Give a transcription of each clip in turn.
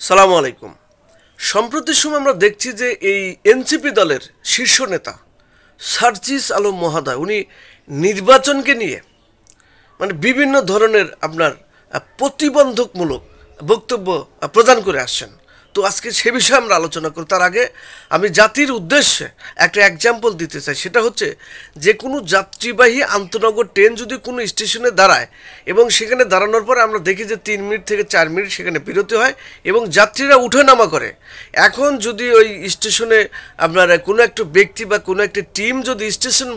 সালামু আলাইকুম। সম্প্রতি সময় আমরা দেখছি যে এই এনসিপি দলের শীর্ষ নেতা সার্জিস আলম মহোদয় উনি নির্বাচনকে নিয়ে বিভিন্ন ধরনের আপনার প্রতিবন্ধকমূলক বক্তব্য প্রদান করে আসছেন। তো আজকে সে বিষয়ে আমরা আলোচনা করি। তার আগে আমি জাতির উদ্দেশ্যে একটা এক্সাম্পল দিতে চাই। সেটা হচ্ছে যে কোনো যাত্রীবাহী আন্তনগর ট্রেন যদি কোনো স্টেশনে দাঁড়ায় এবং সেখানে দাঁড়ানোর পর আমরা দেখি যে 3 মিনিট থেকে 4 মিনিট সেখানে বিরতি হয় এবং যাত্রীরা উঠোনামা করে। এখন যদি ওই স্টেশনে আপনার কোনো একটা ব্যক্তি বা কোনো একটা টিম যদি স্টেশন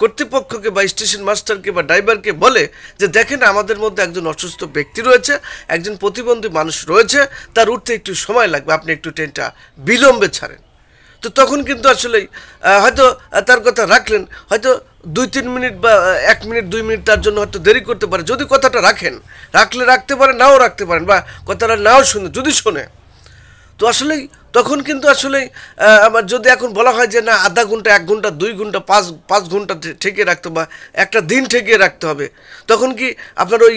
কর্তৃপক্ষকে বা স্টেশন মাস্টারকে বা ড্রাইভারকে বলে যে দেখেন আমাদের মধ্যে একজন অসুস্থ ব্যক্তি রয়েছে, একজন প্রতিবন্ধী মানুষ রয়েছে, তার উঠতে একটু সময় লাগবে, আপনি একটু ট্রেনটা বিলম্বে ছাড়েন। তো তখন কিন্তু আসলেই হয়তো তার কথা রাখলেন, হয়তো 2-3 মিনিট বা 1 মিনিট 2 মিনিট তার জন্য হয়তো দেরি করতে পারে। যদি কথাটা রাখলে রাখতে পারেন, নাও রাখতে পারেন, বা কথাটা নাও শুনে যদি শোনে, তো আসলেই তখন কিন্তু আসলেই আমার যদি এখন বলা হয় যে না আধা ঘন্টা 1 ঘন্টা 2 ঘন্টা 5 ঘন্টা ঠেকিয়ে রাখতে বা একটা দিন ঠেকিয়ে রাখতে হবে, তখন কি আপনার ওই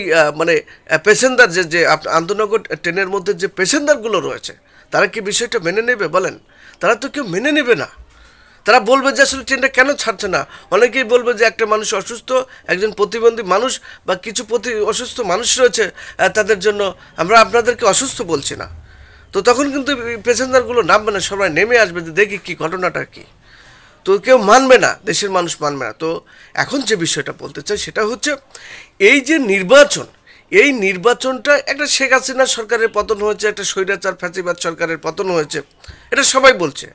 প্যাসেঞ্জার যে আন্তনগর ট্রেনের মধ্যে যে প্যাসেঞ্জারগুলো রয়েছে তারা কি বিষয়টা মেনে নেবে বলেন? তারা তো কেউ মেনে নেবে না। তারা বলবে যে আসলে ট্রেনটা কেন ছাড়ছে না। অনেকেই বলবে যে একটা মানুষ অসুস্থ, একজন প্রতিবন্ধী মানুষ বা কিছু অসুস্থ মানুষ রয়েছে, তাদের জন্য আমরা আপনাদেরকে অসুস্থ বলছি না। তো তখন কিন্তু প্যাসেঞ্জারগুলো নামবে না, সবাই নেমে আসবে যে দেখি কী ঘটনাটা কী। তো কেউ মানবে না, দেশের মানুষ মানবে না। তো এখন যে বিষয়টা বলতে চাই সেটা হচ্ছে এই যে নির্বাচন, এই নির্বাচনটা একটা শেখ হাসিনা সরকারের পতন হয়েছে, একটা স্বৈরাচার ফ্যাসিবাদ সরকারের পতন হয়েছে, এটা সবাই বলছে।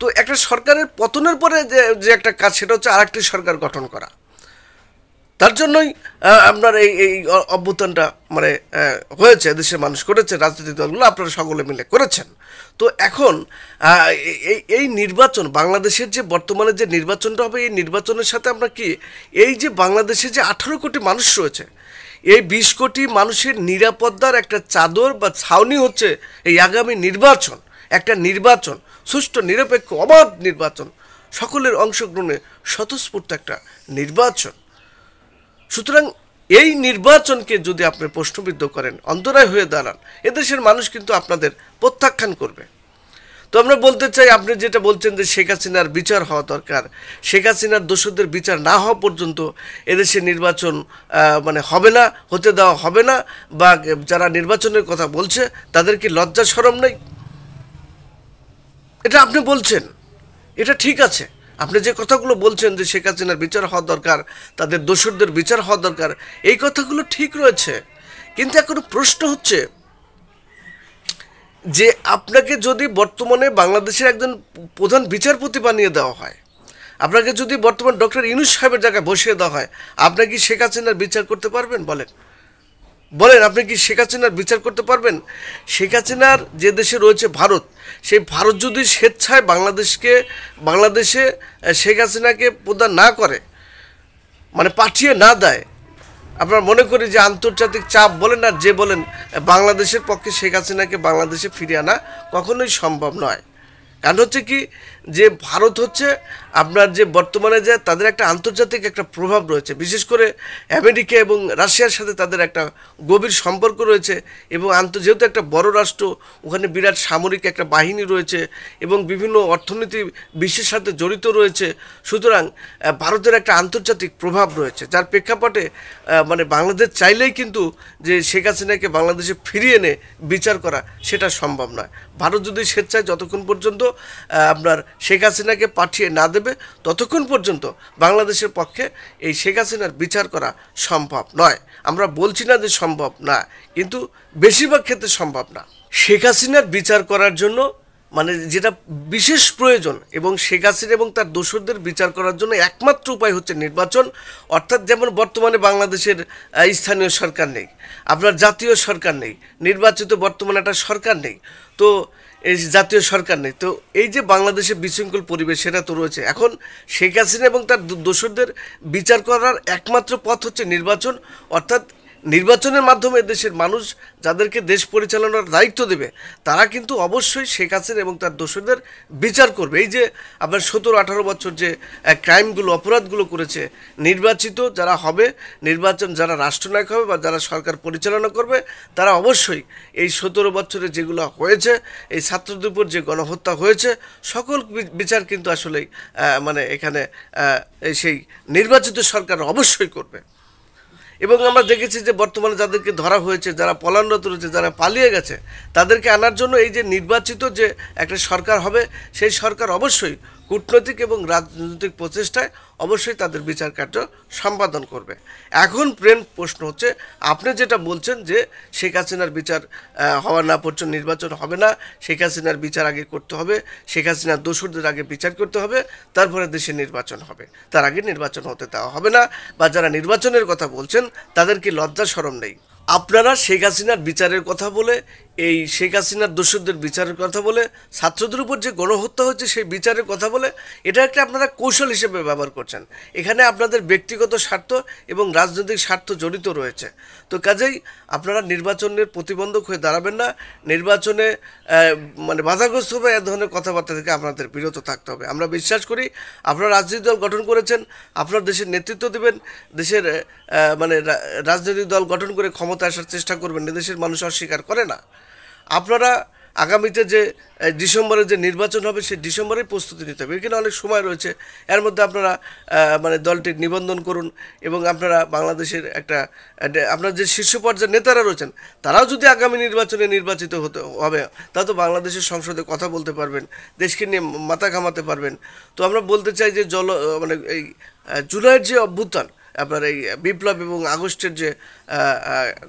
তো একটা সরকারের পতনের পরে যে একটা কাজ সেটা হচ্ছে আরেকটি সরকার গঠন করা। তার জন্যই আপনার এই অভ্যুত্থানটা হয়েছে, দেশের মানুষ করেছে, রাজনৈতিক দলগুলো আপনারা সকলে মিলে করেছেন। তো এখন এই নির্বাচন, বাংলাদেশের যে বর্তমানে যে নির্বাচনটা হবে, এই নির্বাচনের সাথে আমরা কি এই যে বাংলাদেশে যে 18 কোটি মানুষ রয়েছে, এই 20 কোটি মানুষের নিরাপত্তার একটা চাদর বা ছাউনি হচ্ছে এই আগামী নির্বাচন। একটা নির্বাচন সুষ্ঠু, নিরপেক্ষ, অবাধ নির্বাচন, সকলের অংশগ্রহণে স্বতঃস্ফূর্ত একটা নির্বাচন। সুতরাং এই নির্বাচনকে যদি আপনি প্রশ্নবিদ্ধ করেন, অন্তরায় হয়ে দাঁড়ান, এদেশের মানুষ কিন্তু আপনাদের প্রত্যাখ্যান করবে। তো আমরা বলতে চাই, আপনি যেটা বলছেন যে শেখ হাসিনার বিচার হওয়া দরকার, শেখ হাসিনার দোষীদের বিচার না হওয়া পর্যন্ত এদেশে নির্বাচন হবে না, হতে দেওয়া হবে না, বা যারা নির্বাচনের কথা বলছে তাদের কি লজ্জা শরম নেই? এটা আপনি বলছেন, এটা ঠিক আছে। আপনি যে কথাগুলো বলছেন যে শেখ হাসিনার বিচার হওয়া দরকার, তাদের দোষরদের বিচার হওয়া দরকার, এই কথাগুলো ঠিক রয়েছে। কিন্তু এখন প্রশ্ন হচ্ছে যে আপনাকে যদি বর্তমানে বাংলাদেশের একজন প্রধান বিচারপতি বানিয়ে দেওয়া হয়, আপনাকে যদি বর্তমান ডক্টর ইউনূস সাহেবের জায়গায় বসিয়ে দেওয়া হয়, আপনি কি শেখ হাসিনার বিচার করতে পারবেন? বলেন আপনি কি শেখ হাসিনার বিচার করতে পারবেন? শেখ হাসিনার যে দেশে রয়েছে ভারত, সেই ভারত যদি স্বেচ্ছায় বাংলাদেশে শেখ হাসিনাকে প্রদান না করে, পাঠিয়ে না দেয়, আপনারা মনে করি যে আন্তর্জাতিক চাপ বলেন আর যে বলেন, বাংলাদেশের পক্ষে শেখ হাসিনাকে বাংলাদেশে ফিরিয়ে আনা কখনোই সম্ভব নয়। কারণ হচ্ছে কি, যে ভারত হচ্ছে আপনার যে বর্তমানে যে তাদের একটা আন্তর্জাতিক একটা প্রভাব রয়েছে, বিশেষ করে আমেরিকা এবং রাশিয়ার সাথে তাদের একটা গভীর সম্পর্ক রয়েছে, এবং যেহেতু একটা বড় রাষ্ট্র, ওখানে বিরাট সামরিক একটা বাহিনী রয়েছে এবং বিভিন্ন অর্থনীতি বিশ্বের সাথে জড়িত রয়েছে। সুতরাং ভারতের একটা আন্তর্জাতিক প্রভাব রয়েছে, যার প্রেক্ষাপটে বাংলাদেশ চাইলেই কিন্তু যে শেখ হাসিনাকে বাংলাদেশে ফিরিয়ে এনে বিচার করা সেটা সম্ভব নয়। ভারত যদি স্বেচ্ছায় যতক্ষণ পর্যন্ত আপনার শেখ হাসিনাকে পাঠিয়ে না দেবে, ততক্ষণ পর্যন্ত বাংলাদেশের পক্ষে এই শেখ হাসিনার বিচার করা সম্ভব নয়। আমরা বলছি না যে সম্ভব না, কিন্তু বেশিরভাগ ক্ষেত্রে সম্ভব না। শেখ হাসিনার বিচার করার জন্য যেটা বিশেষ প্রয়োজন, এবং শেখ হাসিনা এবং তার দোসরদের বিচার করার জন্য একমাত্র উপায় হচ্ছে নির্বাচন। অর্থাৎ যেমন বর্তমানে বাংলাদেশের স্থানীয় সরকার নেই, আপনার জাতীয় সরকার নেই, নির্বাচিত বর্তমানে একটা সরকার নেই, তো এই জাতীয় সরকার নেই, তো এই যে বাংলাদেশে বিশৃঙ্খল পরিবেশ সেটা তো রয়েছে। এখন শেখ হাসিনা এবং তার দোসরদের বিচার করার একমাত্র পথ হচ্ছে নির্বাচন। অর্থাৎ নির্বাচনের মাধ্যমে দেশের মানুষ যাদেরকে দেশ পরিচালনার দায়িত্ব দেবে তারা কিন্তু অবশ্যই শেখ হাসিনা এবং তার দোষীদের বিচার করবে। এই যে আপনার 17-18 বছর যে ক্রাইমগুলো অপরাধগুলো করেছে, নির্বাচিত যারা হবে, নির্বাচন যারা রাষ্ট্রনায়ক হবে বা যারা সরকার পরিচালনা করবে, তারা অবশ্যই এই 17 বছরে যেগুলো হয়েছে, এই ছাত্রদের উপর যে গণহত্যা হয়েছে, সকল বিচার কিন্তু আসলেই মানে এখানে সেই নির্বাচিত সরকার অবশ্যই করবে। এবং আমরা দেখেছি যে বর্তমানে যাদেরকে ধরা হয়েছে, যারা পলায়নরত রয়েছে, যারা পালিয়ে গেছে, তাদেরকে আনার জন্য এই যে নির্বাচিত যে একটা সরকার হবে, সেই সরকার অবশ্যই কূটনৈতিক এবং রাজনৈতিক প্রচেষ্টায় অবশ্যই তাদের বিচার কার্য সম্পাদন করবে। এখন প্রশ্ন হচ্ছে, আপনি যেটা বলছেন যে শেখ হাসিনার বিচার হওয়া না পর্যন্ত নির্বাচন হবে না, শেখ হাসিনার বিচার আগে করতে হবে, শেখ হাসিনার দোষরদের আগে বিচার করতে হবে, তারপরে দেশে নির্বাচন হবে, তার আগে নির্বাচন হতে দেওয়া হবে না, বা যারা নির্বাচনের কথা বলছেন তাদের কি লজ্জা শরম নেই? আপনারা শেখ হাসিনার বিচারের কথা বলে, এই শেখ হাসিনার দোষরদের বিচারের কথা বলে, ছাত্রদের উপর যে গণহত্যা হচ্ছে সেই বিচারের কথা বলে, এটা একটা আপনারা কৌশল হিসেবে ব্যবহার করছেন। এখানে আপনাদের ব্যক্তিগত স্বার্থ এবং রাজনৈতিক স্বার্থ জড়িত রয়েছে। তো কাজেই আপনারা নির্বাচনের প্রতিবন্ধক হয়ে দাঁড়াবেন না, নির্বাচনে মানে বাধাগ্রস্ত হবে এ ধরনের কথাবার্তা থেকে আপনাদের বিরত থাকতে হবে। আমরা বিশ্বাস করি আপনারা রাজনৈতিক দল গঠন করেছেন, আপনার দেশের নেতৃত্ব দেবেন, দেশের মানে রাজনৈতিক দল গঠন করে ক্ষমতা আসার চেষ্টা করবেন, দেশের মানুষ অস্বীকার করে না। আপনারা আগামীতে যে ডিসেম্বরে যে নির্বাচন হবে সেই ডিসেম্বরেই প্রস্তুতি নিতে হবে, এখানে অনেক সময় রয়েছে। এর মধ্যে আপনারা মানে দলটির নিবন্ধন করুন এবং আপনারা বাংলাদেশের একটা আপনার যে শীর্ষ পর্যায়ের নেতারা রয়েছেন তারাও যদি আগামী নির্বাচনে নির্বাচিত হতে হবে, তা তো বাংলাদেশের সংসদে কথা বলতে পারবেন, দেশকে নিয়ে মাথা ঘামাতে পারবেন। তো আমরা বলতে চাই যে মানে এই জুলাইয়ের যে অভ্যুত্থান, আপনার এই বিপ্লব এবং আগস্টের যে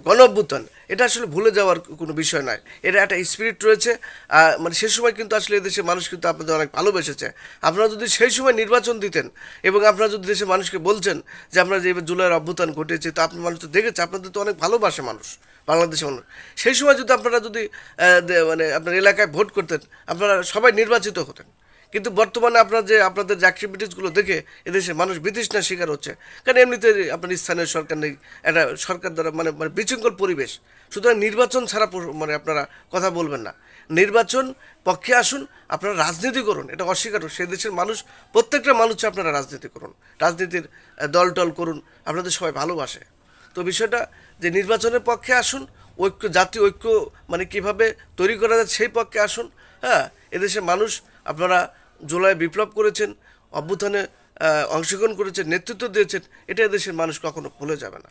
গণ অভ্যুত্থান, এটা আসলে ভুলে যাওয়ার কোনো বিষয় নয়। এটা একটা স্পিরিট রয়েছে। মানে সে সময় কিন্তু আসলে এদেশের মানুষ কিন্তু আপনাদের অনেক ভালোবেসেছে। আপনারা যদি সেই সময় নির্বাচন দিতেন এবং আপনারা যদি দেশের মানুষকে বলছেন যে আপনারা যে জুলাইয়ের অভ্যুত্থান ঘটেছে, তো আপনার মানুষ তো দেখেছে, আপনাদের তো অনেক ভালোবাসে মানুষ, বাংলাদেশের মানুষ। সেই সময় যদি আপনারা যদি মানে আপনার এলাকায় ভোট করতেন, আপনারা সবাই নির্বাচিত হতেন। কিন্তু বর্তমানে আপনাদের যে অ্যাক্টিভিটিসগুলো দেখে এদেশের মানুষ বিতৃষ্ণার শিকার হচ্ছে। কারণ এমনিতে আপনার স্থানীয় সরকার নেই, একটা সরকার দ্বারা মানে মানে বিশৃঙ্খল পরিবেশ। সুতরাং নির্বাচন ছাড়া মানে আপনারা কথা বলবেন না। নির্বাচন পক্ষে আসুন, আপনারা রাজনীতি করুন, এটা অস্বীকার। সে দেশের মানুষ, প্রত্যেকটা মানুষ আপনারা রাজনীতি করুন, রাজনীতির দল টল করুন, আপনাদের সবাই ভালোবাসে। তো বিষয়টা যে নির্বাচনের পক্ষে আসুন, ঐক্য, জাতীয় ঐক্য মানে কীভাবে তৈরি করা যায় সেই পক্ষে আসুন। হ্যাঁ, এদেশের মানুষ, আপনারা জুলাই বিপ্লব করেছেন, অভ্যুত্থানে অংশগ্রহণ করেছেন, নেতৃত্ব দিয়েছেন, এটা এদেশের মানুষ কখনো ভুলে যাবে না।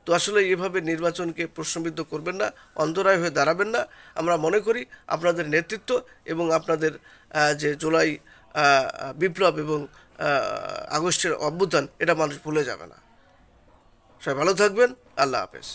তো আসলে এভাবে নির্বাচনকে প্রশ্নবিদ্ধ করবেন না, অন্তরায় হয়ে দাঁড়াবেন না। আমরা মনে করি আপনাদের নেতৃত্ব এবং আপনাদের যে জুলাই বিপ্লব এবং আগস্টের অভ্যুত্থান, এটা মানুষ ভুলে যাবে না। সবাই ভালো থাকবেন। আল্লাহ হাফেজ।